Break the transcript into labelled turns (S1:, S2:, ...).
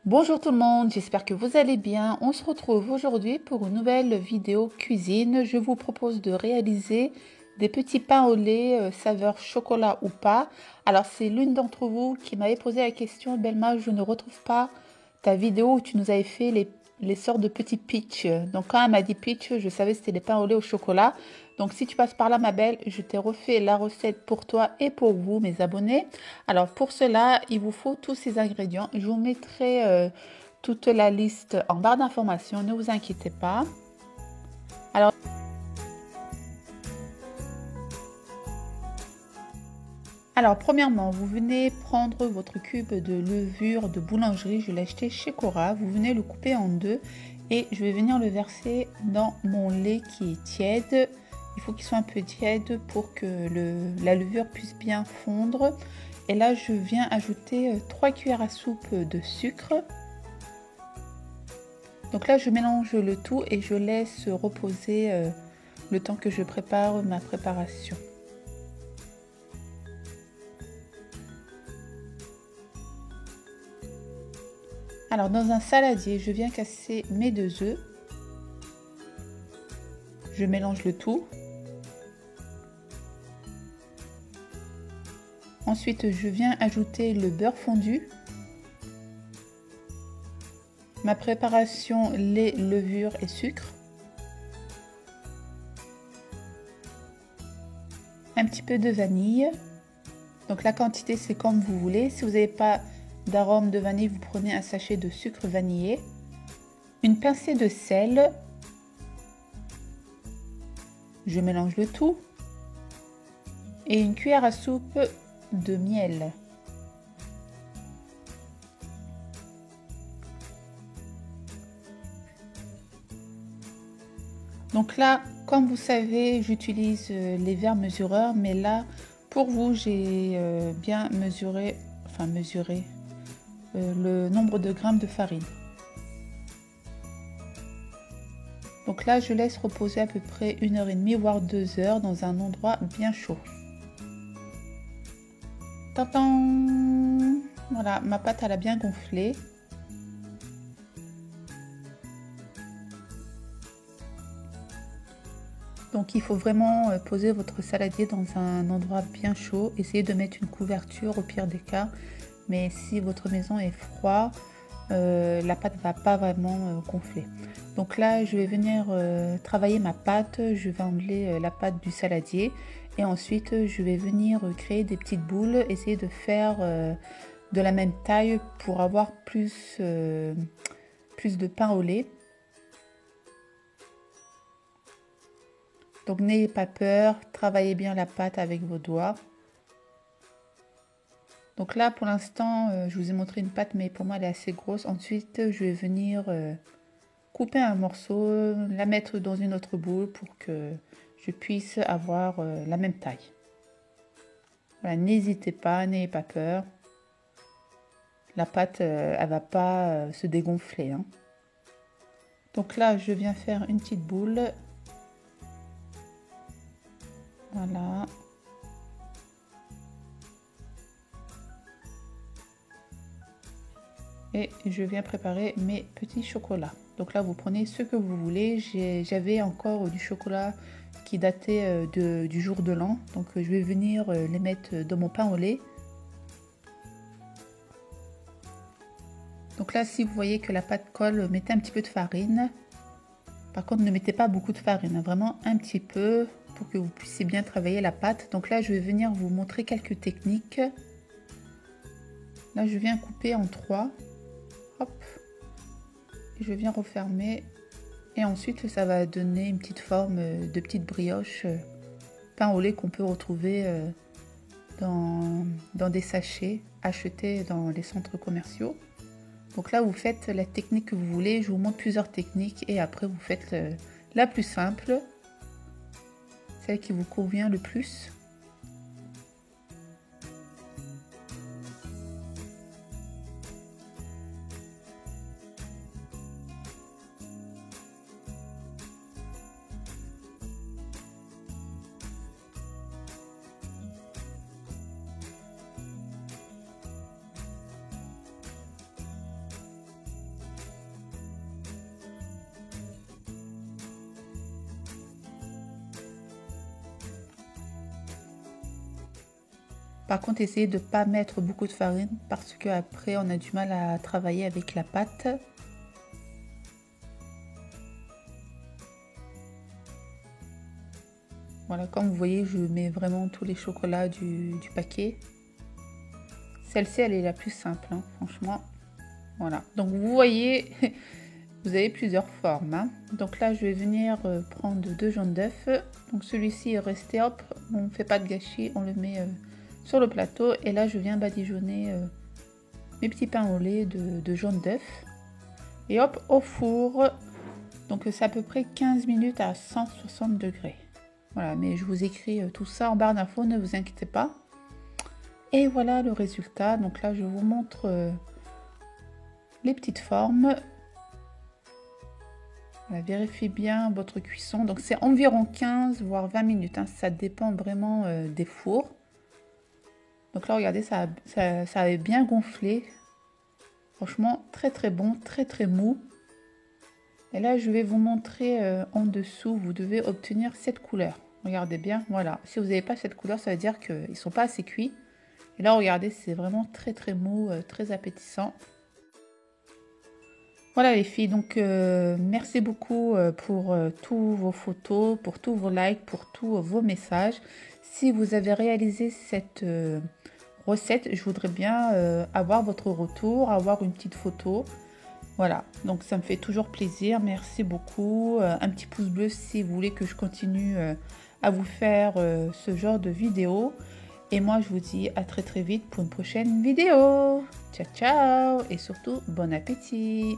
S1: Bonjour tout le monde, j'espère que vous allez bien. On se retrouve aujourd'hui pour une nouvelle vidéo cuisine. Je vous propose de réaliser des petits pains au lait saveur chocolat ou pas. Alors c'est l'une d'entre vous qui m'avait posé la question, Belma, je ne retrouve pas ta vidéo où tu nous avais fait les sortes de petits pitchs. Donc quand elle m'a dit pitch, je savais que c'était des pains au lait au chocolat. Donc si tu passes par là ma belle, je t'ai refait la recette pour toi et pour vous mes abonnés. Alors pour cela, il vous faut tous ces ingrédients. Je vous mettrai toute la liste en barre d'informations, ne vous inquiétez pas. Alors, premièrement, vous venez prendre votre cube de levure de boulangerie. Je l'ai acheté chez Cora. Vous venez le couper en deux et je vais venir le verser dans mon lait qui est tiède. Il faut qu'il soit un peu tiède pour que la levure puisse bien fondre. Et là, je viens ajouter 3 cuillères à soupe de sucre. Donc là, je mélange le tout et je laisse reposer le temps que je prépare ma préparation. Alors, dans un saladier, je viens casser mes 2 œufs. Je mélange le tout. Ensuite, je viens ajouter le beurre fondu. Ma préparation, lait, levure et sucre. Un petit peu de vanille. Donc la quantité, c'est comme vous voulez. Si vous n'avez pas d'arôme de vanille, vous prenez un sachet de sucre vanillé. Une pincée de sel. Je mélange le tout. Et une cuillère à soupe de miel. Donc là, comme vous savez, j'utilise les verres mesureurs, mais là, pour vous, j'ai bien mesuré le nombre de grammes de farine. Donc là, je laisse reposer à peu près 1h30 voire 2 heures dans un endroit bien chaud. Tadam! Voilà, ma pâte elle a bien gonflé. Donc il faut vraiment poser votre saladier dans un endroit bien chaud. Essayez de mettre une couverture au pire des cas. Mais si votre maison est froide, la pâte ne va pas vraiment gonfler. Donc là, je vais venir travailler ma pâte. Je vais enlever la pâte du saladier. Et ensuite, je vais venir créer des petites boules. Essayer de faire de la même taille pour avoir plus de pain au lait. Donc n'ayez pas peur, travaillez bien la pâte avec vos doigts. Donc là pour l'instant je vous ai montré une pâte mais pour moi elle est assez grosse. Ensuite je vais venir couper un morceau, la mettre dans une autre boule pour que je puisse avoir la même taille. Voilà, n'hésitez pas, n'ayez pas peur. La pâte elle va pas se dégonfler, hein. Donc là je viens faire une petite boule. Voilà. Et je viens préparer mes petits chocolats. Donc là, vous prenez ce que vous voulez. J'avais encore du chocolat qui datait du jour de l'an. Donc je vais venir les mettre dans mon pain au lait. Donc là, si vous voyez que la pâte colle, mettez un petit peu de farine. Par contre, ne mettez pas beaucoup de farine, vraiment un petit peu pour que vous puissiez bien travailler la pâte. Donc là, je vais venir vous montrer quelques techniques. Là, je viens couper en 3. Hop. Je viens refermer et ensuite ça va donner une petite forme de petite brioche pain au lait qu'on peut retrouver dans des sachets achetés dans les centres commerciaux. Donc là vous faites la technique que vous voulez, je vous montre plusieurs techniques et après vous faites la plus simple, celle qui vous convient le plus. Par contre, essayez de ne pas mettre beaucoup de farine parce qu'après, on a du mal à travailler avec la pâte. Voilà, comme vous voyez, je mets vraiment tous les chocolats du paquet. Celle-ci, elle est la plus simple, hein, franchement. Voilà, donc vous voyez, vous avez plusieurs formes. Hein. Donc là, je vais venir prendre 2 jaunes d'œufs. Donc celui-ci est resté, hop, on ne fait pas de gâchis, on le met sur le plateau. Et là, je viens badigeonner mes petits pains au lait de jaune d'œuf. Et hop, au four. Donc c'est à peu près 15 minutes à 160 degrés. Voilà, mais je vous écris tout ça en barre d'infos, ne vous inquiétez pas. Et voilà le résultat. Donc là, je vous montre les petites formes. Voilà, vérifiez bien votre cuisson. Donc c'est environ 15 voire 20 minutes. Hein. Ça dépend vraiment des fours. Donc là, regardez, ça avait bien gonflé. Franchement, très très bon, très très mou. Et là, je vais vous montrer en dessous. Vous devez obtenir cette couleur. Regardez bien, voilà. Si vous n'avez pas cette couleur, ça veut dire qu'ils ne sont pas assez cuits. Et là, regardez, c'est vraiment très très mou, très appétissant. Voilà les filles, donc merci beaucoup pour tous vos photos, pour tous vos likes, pour tous vos messages. Si vous avez réalisé cette recette, je voudrais bien avoir votre retour, avoir une petite photo. Voilà, donc ça me fait toujours plaisir, merci beaucoup. Un petit pouce bleu si vous voulez que je continue à vous faire ce genre de vidéo. Et moi, je vous dis à très très vite pour une prochaine vidéo. Ciao, ciao! Et surtout, bon appétit!